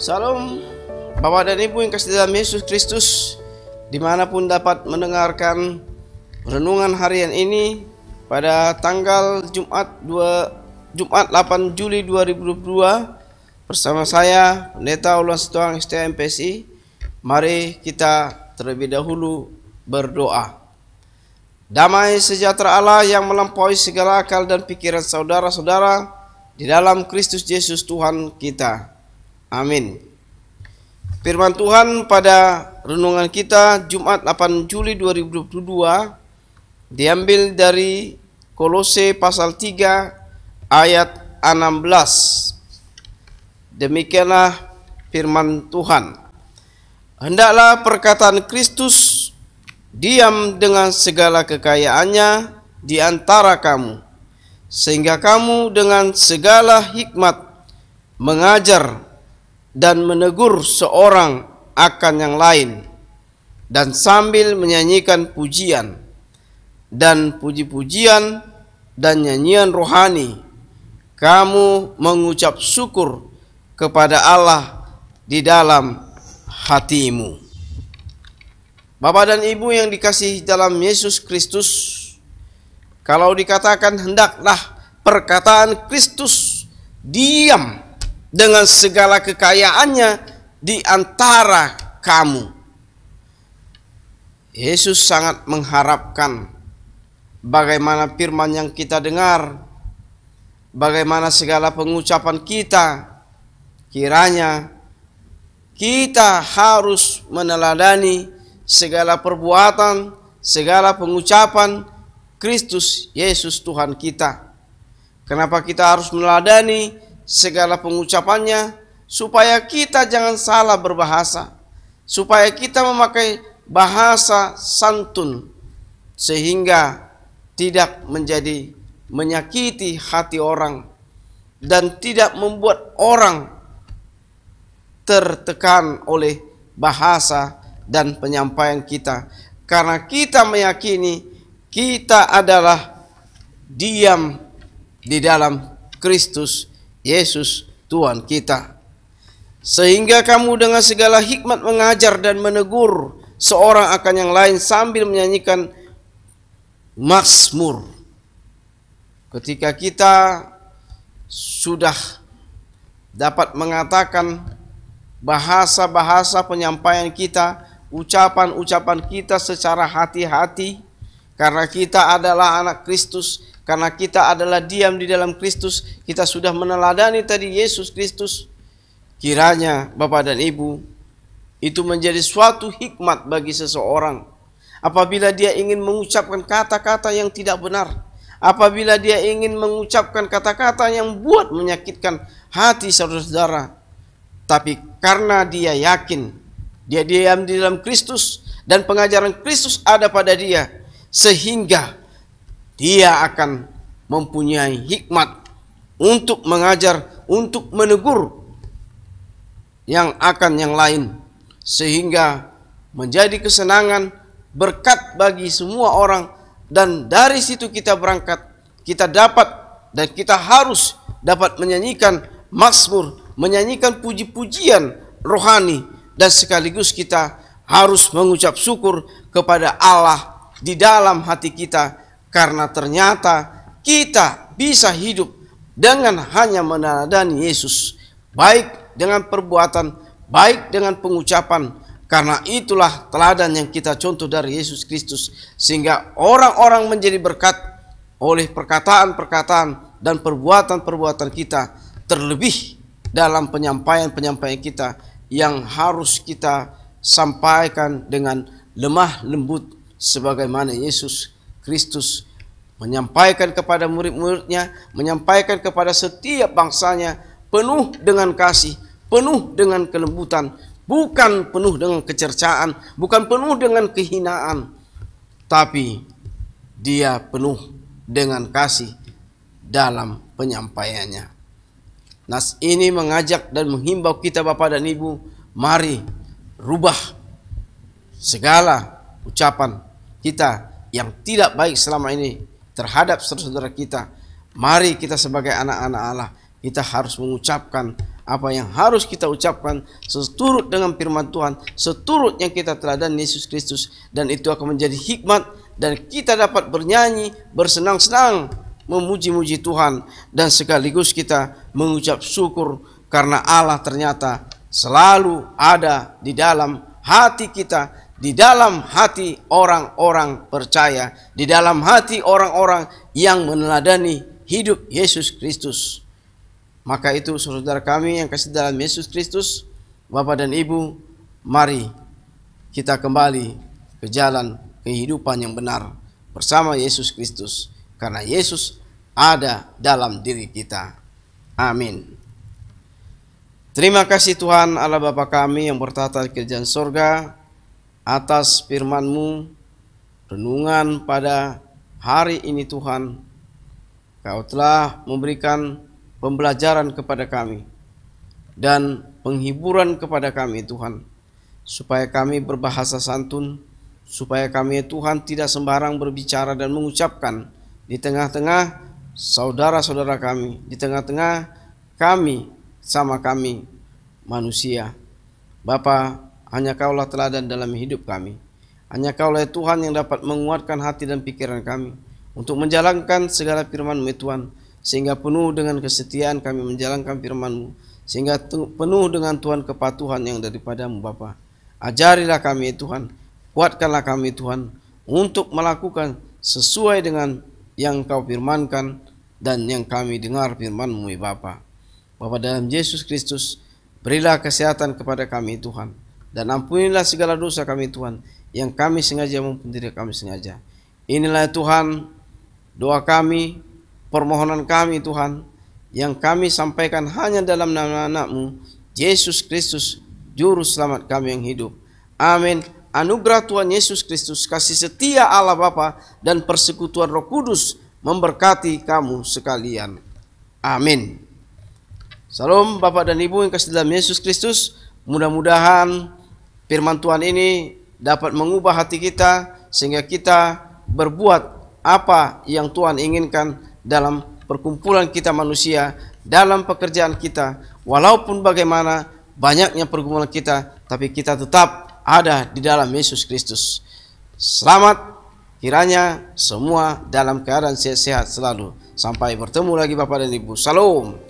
Salam Bapak dan Ibu yang kasih dalam Yesus Kristus, dimanapun dapat mendengarkan renungan harian ini pada tanggal Jumat 8 Juli 2022 bersama saya Pendeta Ulwan Situang STM PSI. Mari kita terlebih dahulu berdoa. Damai sejahtera Allah yang melampaui segala akal dan pikiran saudara-saudara di dalam Kristus Yesus Tuhan kita. Amin. Firman Tuhan pada renungan kita Jumat 8 Juli 2022 diambil dari Kolose pasal 3 ayat 16. Demikianlah firman Tuhan. Hendaklah perkataan Kristus diam dengan segala kekayaannya di antara kamu, sehingga kamu dengan segala hikmat mengajar dan menegur seorang akan yang lain, dan sambil menyanyikan pujian dan puji-pujian dan nyanyian rohani, kamu mengucap syukur kepada Allah di dalam hatimu. Bapak dan Ibu yang dikasihi dalam Yesus Kristus, kalau dikatakan hendaklah perkataan Kristus diam dengan segala kekayaannya di antara kamu, Yesus sangat mengharapkan bagaimana firman yang kita dengar, bagaimana segala pengucapan kita, kiranya kita harus meneladani segala perbuatan, segala pengucapan Kristus Yesus Tuhan kita. Kenapa kita harus meneladani segala pengucapannya? Supaya kita jangan salah berbahasa, supaya kita memakai bahasa santun, sehingga tidak menjadi menyakiti hati orang dan tidak membuat orang tertekan oleh bahasa dan penyampaian kita, karena kita meyakini kita adalah diam di dalam Kristus Yesus Tuhan kita. Sehingga kamu dengan segala hikmat mengajar dan menegur seorang akan yang lain sambil menyanyikan mazmur. Ketika kita sudah dapat mengatakan bahasa-bahasa penyampaian kita, ucapan-ucapan kita secara hati-hati, karena kita adalah anak Kristus, karena kita adalah diam di dalam Kristus, kita sudah meneladani tadi Yesus Kristus. Kiranya Bapak dan Ibu, itu menjadi suatu hikmat bagi seseorang apabila dia ingin mengucapkan kata-kata yang tidak benar, apabila dia ingin mengucapkan kata-kata yang buat menyakitkan hati saudara-saudara. Tapi karena dia yakin, dia diam di dalam Kristus dan pengajaran Kristus ada pada dia, sehingga dia akan mempunyai hikmat untuk mengajar, untuk menegur yang akan yang lain, sehingga menjadi kesenangan, berkat bagi semua orang. Dan dari situ kita berangkat, kita dapat dan kita harus dapat menyanyikan mazmur, menyanyikan puji-pujian rohani, dan sekaligus kita harus mengucap syukur kepada Allah di dalam hati kita, karena ternyata kita bisa hidup dengan hanya meneladani Yesus, baik dengan perbuatan, baik dengan pengucapan. Karena itulah teladan yang kita contoh dari Yesus Kristus, sehingga orang-orang menjadi berkat oleh perkataan-perkataan dan perbuatan-perbuatan kita, terlebih dalam penyampaian-penyampaian kita yang harus kita sampaikan dengan lemah lembut, sebagaimana Yesus Kristus menyampaikan kepada murid-muridnya, menyampaikan kepada setiap bangsanya, penuh dengan kasih, penuh dengan kelembutan, bukan penuh dengan kecercaan, bukan penuh dengan kehinaan, tapi dia penuh dengan kasih dalam penyampaiannya. Nas ini mengajak dan menghimbau kita Bapak dan Ibu, mari rubah segala ucapan kita yang tidak baik selama ini terhadap saudara-saudara kita. Mari kita sebagai anak-anak Allah, kita harus mengucapkan apa yang harus kita ucapkan seturut dengan firman Tuhan, seturut yang kita teladan Yesus Kristus, dan itu akan menjadi hikmat dan kita dapat bernyanyi, bersenang-senang, memuji-muji Tuhan, dan sekaligus kita mengucap syukur karena Allah ternyata selalu ada di dalam hati kita, di dalam hati orang-orang percaya, di dalam hati orang-orang yang meneladani hidup Yesus Kristus. Maka itu saudara kami yang kasih dalam Yesus Kristus, Bapak dan Ibu, mari kita kembali ke jalan kehidupan yang benar bersama Yesus Kristus, karena Yesus ada dalam diri kita. Amin. Terima kasih Tuhan Allah Bapa kami yang bertata di kerajaan sorga, atas firman-Mu, renungan pada hari ini Tuhan. Kau telah memberikan pembelajaran kepada kami dan penghiburan kepada kami Tuhan, supaya kami berbahasa santun, supaya kami Tuhan tidak sembarang berbicara dan mengucapkan di tengah-tengah saudara-saudara kami, di tengah-tengah kami sama kami manusia. Bapa, hanya Kaulah teladan dalam hidup kami. Hanya Kaulah Tuhan yang dapat menguatkan hati dan pikiran kami untuk menjalankan segala firman-Mu Tuhan, sehingga penuh dengan kesetiaan kami menjalankan firman-Mu, sehingga penuh dengan Tuhan kepatuhan yang daripada-Mu Bapa. Ajarilah kami Tuhan, kuatkanlah kami Tuhan untuk melakukan sesuai dengan yang Kau firmankan dan yang kami dengar firman-Mu Bapa. Bapa, dalam Yesus Kristus, berilah kesehatan kepada kami Tuhan, dan ampunilah segala dosa kami Tuhan, yang kami sengaja maupun tidak kami sengaja. Inilah Tuhan doa kami, permohonan kami Tuhan, yang kami sampaikan hanya dalam nama anak-Mu, Yesus Kristus, Juru Selamat kami yang hidup. Amin. Anugerah Tuhan Yesus Kristus, kasih setia Allah Bapa, dan persekutuan Roh Kudus memberkati kamu sekalian. Amin. Salam Bapak dan Ibu yang kasih dalam Yesus Kristus. Mudah-mudahan firman Tuhan ini dapat mengubah hati kita, sehingga kita berbuat apa yang Tuhan inginkan dalam perkumpulan kita manusia, dalam pekerjaan kita. Walaupun bagaimana banyaknya pergumulan kita, tapi kita tetap ada di dalam Yesus Kristus. Selamat, kiranya semua dalam keadaan sehat-sehat selalu. Sampai bertemu lagi Bapak dan Ibu. Salam.